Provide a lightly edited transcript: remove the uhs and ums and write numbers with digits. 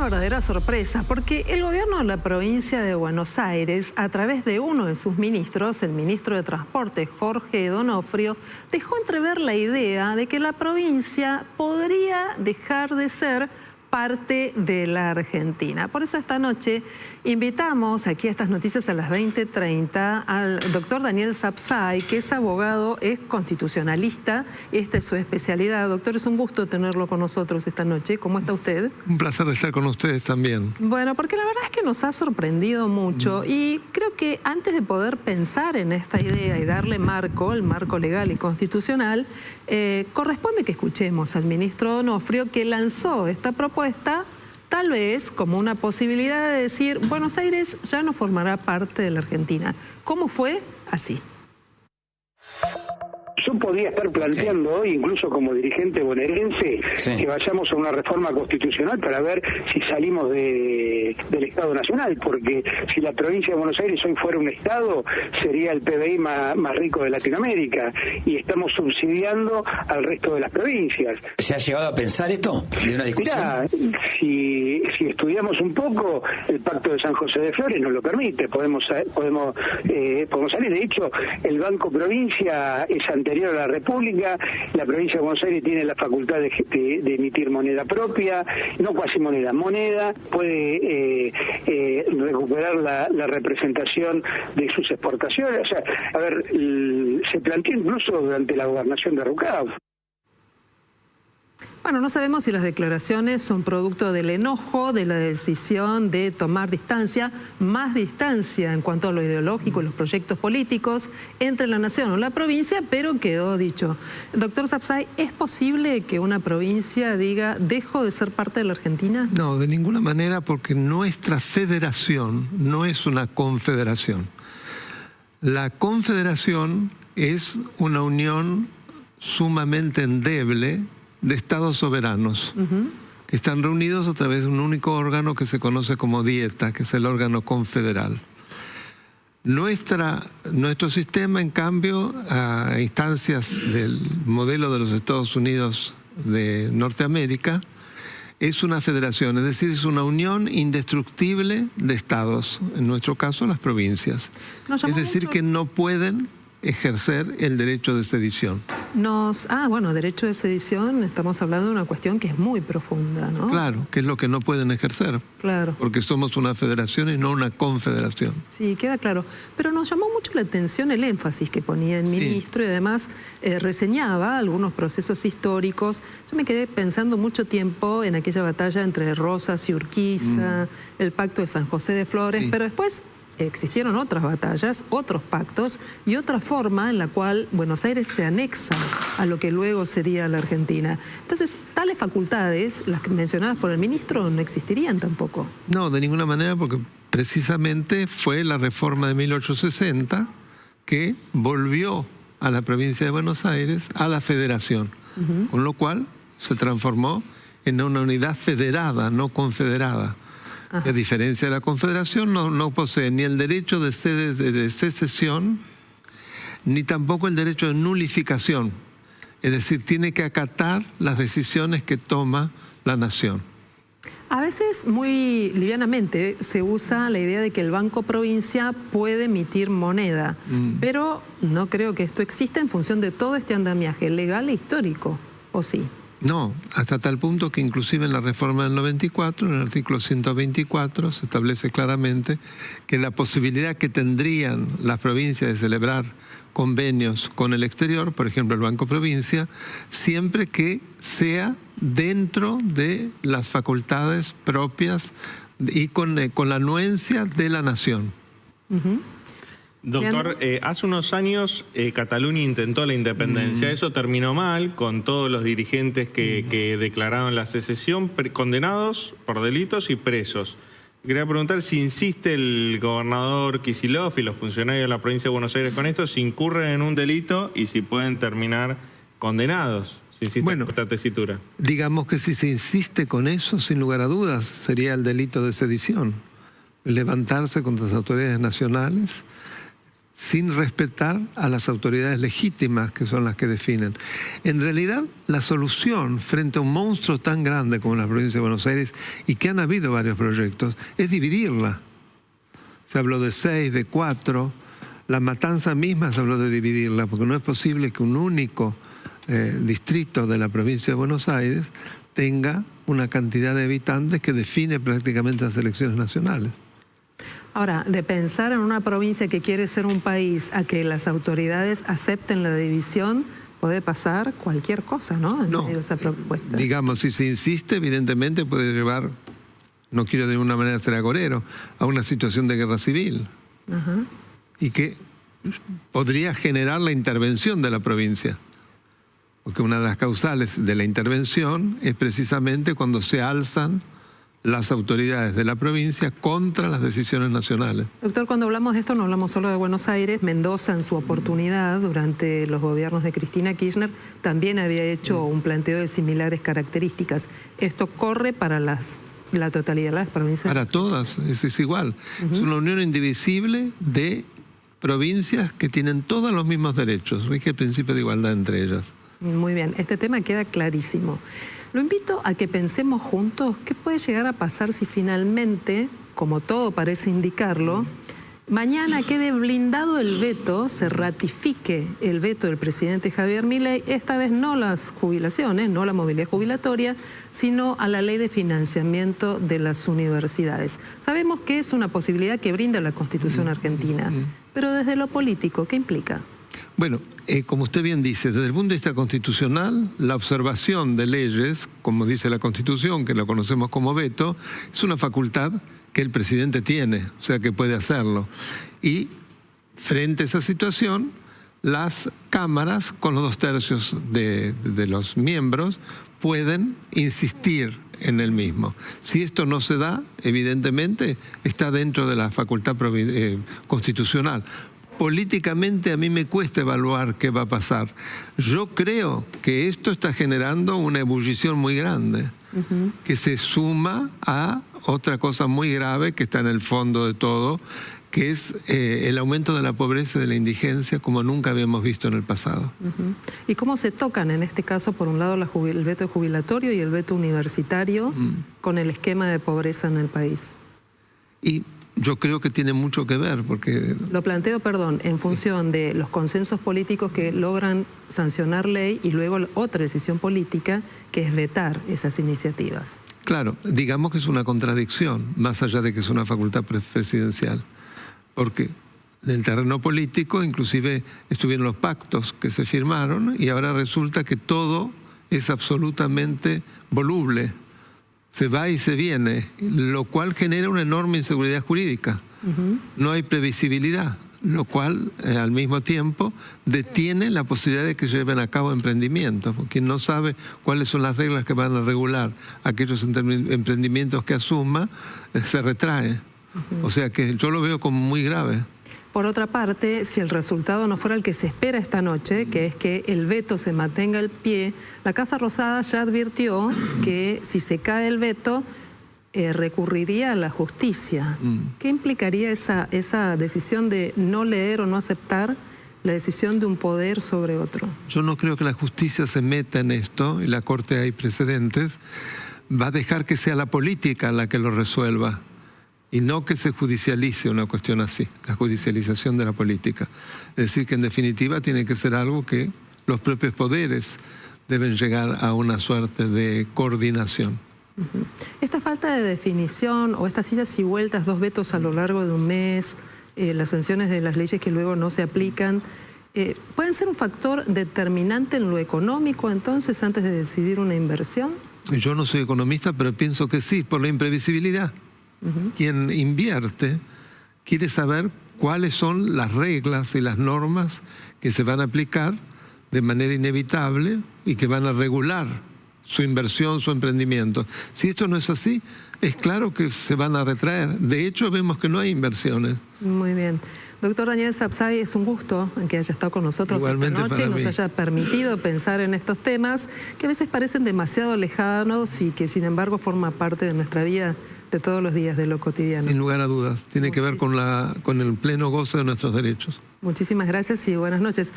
verdadera sorpresa, porque el gobierno de la provincia de Buenos Aires, a través de uno de sus ministros, el ministro de Transporte, Jorge Donofrio, dejó entrever la idea de que la provincia podría dejar de ser parte de la Argentina. Por eso esta noche invitamos aquí a estas noticias a las 20:30 al doctor Daniel Sapsay, que es abogado, es constitucionalista, esta es su especialidad. Doctor, es un gusto tenerlo con nosotros esta noche. ¿Cómo está usted? Un placer estar con ustedes también. Bueno, porque la verdad es que nos ha sorprendido mucho y creo que antes de poder pensar en esta idea y darle marco, el marco legal y constitucional, corresponde que escuchemos al ministro Donofrio, que lanzó esta propuesta tal vez como una posibilidad de decir Buenos Aires ya no formará parte de la Argentina. ¿Cómo fue? Así. Yo podía estar planteando hoy, incluso como dirigente bonaerense, que vayamos a una reforma constitucional para ver si salimos del Estado Nacional, porque si la provincia de Buenos Aires hoy fuera un Estado, sería el PBI más rico de Latinoamérica, y estamos subsidiando al resto de las provincias. ¿Se ha llegado a pensar esto de una discusión? Mirá, si estudiamos un poco, el Pacto de San José de Flores nos lo permite, podemos salir. De hecho, el Banco Provincia es anterior a la República, la provincia de Buenos Aires tiene la facultad de emitir moneda propia, no cuasimoneda, moneda, puede recuperar la representación de sus exportaciones. O sea, a ver, se planteó incluso durante la gobernación de Rucao. Bueno, no sabemos si las declaraciones son producto del enojo, de la decisión de tomar distancia, más distancia en cuanto a lo ideológico y los proyectos políticos entre la nación o la provincia, pero quedó dicho. Doctor Sapsay, ¿es posible que una provincia diga dejo de ser parte de la Argentina? No, de ninguna manera, porque nuestra federación no es una confederación. La confederación es una unión sumamente endeble de estados soberanos que están reunidos a través de un único órgano que se conoce como Dieta, que es el órgano confederal. Nuestro sistema, en cambio, a instancias del modelo de los Estados Unidos de Norteamérica, es una federación, es decir, es una unión indestructible de estados, en nuestro caso las provincias. Es decir, que no pueden ejercer el derecho de sedición. Bueno, derecho de sedición, estamos hablando de una cuestión que es muy profunda, ¿no? Claro, que es lo que no pueden ejercer. Claro. Porque somos una federación y no una confederación. Sí, queda claro. Pero nos llamó mucho la atención el énfasis que ponía el ministro y además reseñaba algunos procesos históricos. Yo me quedé pensando mucho tiempo en aquella batalla entre Rosas y Urquiza, el Pacto de San José de Flores, pero después existieron otras batallas, otros pactos y otra forma en la cual Buenos Aires se anexa a lo que luego sería la Argentina. Entonces, tales facultades, las que mencionadas por el ministro, no existirían tampoco. No, de ninguna manera, porque precisamente fue la reforma de 1860 que volvió a la provincia de Buenos Aires a la federación, con lo cual se transformó en una unidad federada, no confederada. A diferencia de la confederación, no posee ni el derecho de secesión, ni tampoco el derecho de nulificación. Es decir, tiene que acatar las decisiones que toma la nación. A veces, muy livianamente, se usa la idea de que el Banco Provincia puede emitir moneda, pero no creo que esto exista en función de todo este andamiaje legal e histórico, ¿o sí? No, hasta tal punto que inclusive en la reforma del 94, en el artículo 124, se establece claramente que la posibilidad que tendrían las provincias de celebrar convenios con el exterior, por ejemplo el Banco Provincia, siempre que sea dentro de las facultades propias y con la anuencia de la nación. Doctor, hace unos años Cataluña intentó la independencia. Eso terminó mal, con todos los dirigentes que declararon la secesión, condenados por delitos y presos. Quería preguntar si insiste el gobernador Kicillof y los funcionarios de la provincia de Buenos Aires con esto, si incurren en un delito y si pueden terminar condenados. Si insiste con esta tesitura. Digamos que si se insiste con eso, sin lugar a dudas, sería el delito de sedición. Levantarse contra las autoridades nacionales sin respetar a las autoridades legítimas que son las que definen. En realidad, la solución frente a un monstruo tan grande como la provincia de Buenos Aires, y que han habido varios proyectos, es dividirla. Se habló de 6, de 4, la Matanza misma se habló de dividirla, porque no es posible que un único distrito de la provincia de Buenos Aires tenga una cantidad de habitantes que define prácticamente las elecciones nacionales. Ahora, de pensar en una provincia que quiere ser un país a que las autoridades acepten la división, puede pasar cualquier cosa, ¿no? En medio de esa propuesta. Digamos, si se insiste, evidentemente puede llevar, no quiero de ninguna manera ser agorero, a una situación de guerra civil. Ajá. Y que podría generar la intervención de la provincia. Porque una de las causales de la intervención es precisamente cuando se alzan las autoridades de la provincia contra las decisiones nacionales. Doctor, cuando hablamos de esto no hablamos solo de Buenos Aires. Mendoza, en su oportunidad, durante los gobiernos de Cristina Kirchner, también había hecho un planteo de similares características. ¿Esto corre para la totalidad de las provincias? Para todas, es igual. Es una unión indivisible de provincias que tienen todos los mismos derechos. Rige el principio de igualdad entre ellas. Muy bien, este tema queda clarísimo. Lo invito a que pensemos juntos qué puede llegar a pasar si finalmente, como todo parece indicarlo, mañana quede blindado el veto, se ratifique el veto del presidente Javier Milei, esta vez no las jubilaciones, no la movilidad jubilatoria, sino a la ley de financiamiento de las universidades. Sabemos que es una posibilidad que brinda la Constitución argentina, pero desde lo político, ¿qué implica? Bueno, como usted bien dice, desde el punto de vista constitucional, la observación de leyes, como dice la Constitución, que la conocemos como veto, es una facultad que el presidente tiene, o sea que puede hacerlo. Y frente a esa situación, las cámaras, con los 2/3 de los miembros, pueden insistir en el mismo. Si esto no se da, evidentemente está dentro de la facultad constitucional. Políticamente a mí me cuesta evaluar qué va a pasar. Yo creo que esto está generando una ebullición muy grande, que se suma a otra cosa muy grave que está en el fondo de todo, que es el aumento de la pobreza y de la indigencia como nunca habíamos visto en el pasado. ¿Y cómo se tocan en este caso, por un lado, el veto jubilatorio y el veto universitario con el esquema de pobreza en el país? Y yo creo que tiene mucho que ver, porque... Lo planteo, perdón, en función de los consensos políticos que logran sancionar ley y luego otra decisión política que es vetar esas iniciativas. Claro, digamos que es una contradicción, más allá de que es una facultad presidencial, porque en el terreno político inclusive estuvieron los pactos que se firmaron y ahora resulta que todo es absolutamente voluble. Se va y se viene, lo cual genera una enorme inseguridad jurídica. No hay previsibilidad, lo cual al mismo tiempo detiene la posibilidad de que lleven a cabo emprendimientos. Porque no sabe cuáles son las reglas que van a regular aquellos emprendimientos que asuma, se retrae. O sea que yo lo veo como muy grave. Por otra parte, si el resultado no fuera el que se espera esta noche, que es que el veto se mantenga al pie, la Casa Rosada ya advirtió que si se cae el veto, recurriría a la justicia. ¿Qué implicaría esa decisión de no leer o no aceptar la decisión de un poder sobre otro? Yo no creo que la justicia se meta en esto, y la Corte hay precedentes, va a dejar que sea la política la que lo resuelva. Y no que se judicialice una cuestión así, la judicialización de la política. Es decir, que en definitiva tiene que ser algo que los propios poderes deben llegar a una suerte de coordinación. Esta falta de definición o estas idas y vueltas, 2 vetos a lo largo de un mes, las sanciones de las leyes que luego no se aplican, ¿pueden ser un factor determinante en lo económico entonces antes de decidir una inversión? Yo no soy economista, pero pienso que sí, por la imprevisibilidad. Quien invierte quiere saber cuáles son las reglas y las normas que se van a aplicar de manera inevitable y que van a regular su inversión, su emprendimiento. Si esto no es así, es claro que se van a retraer. De hecho, vemos que no hay inversiones. Muy bien. Doctor Daniel Sapsay, es un gusto que haya estado con nosotros igualmente esta noche y nos haya permitido pensar en estos temas que a veces parecen demasiado lejanos y que sin embargo forman parte de nuestra vida de todos los días, de lo cotidiano. Sin lugar a dudas. Tiene que ver con el pleno goce de nuestros derechos. Muchísimas gracias y buenas noches.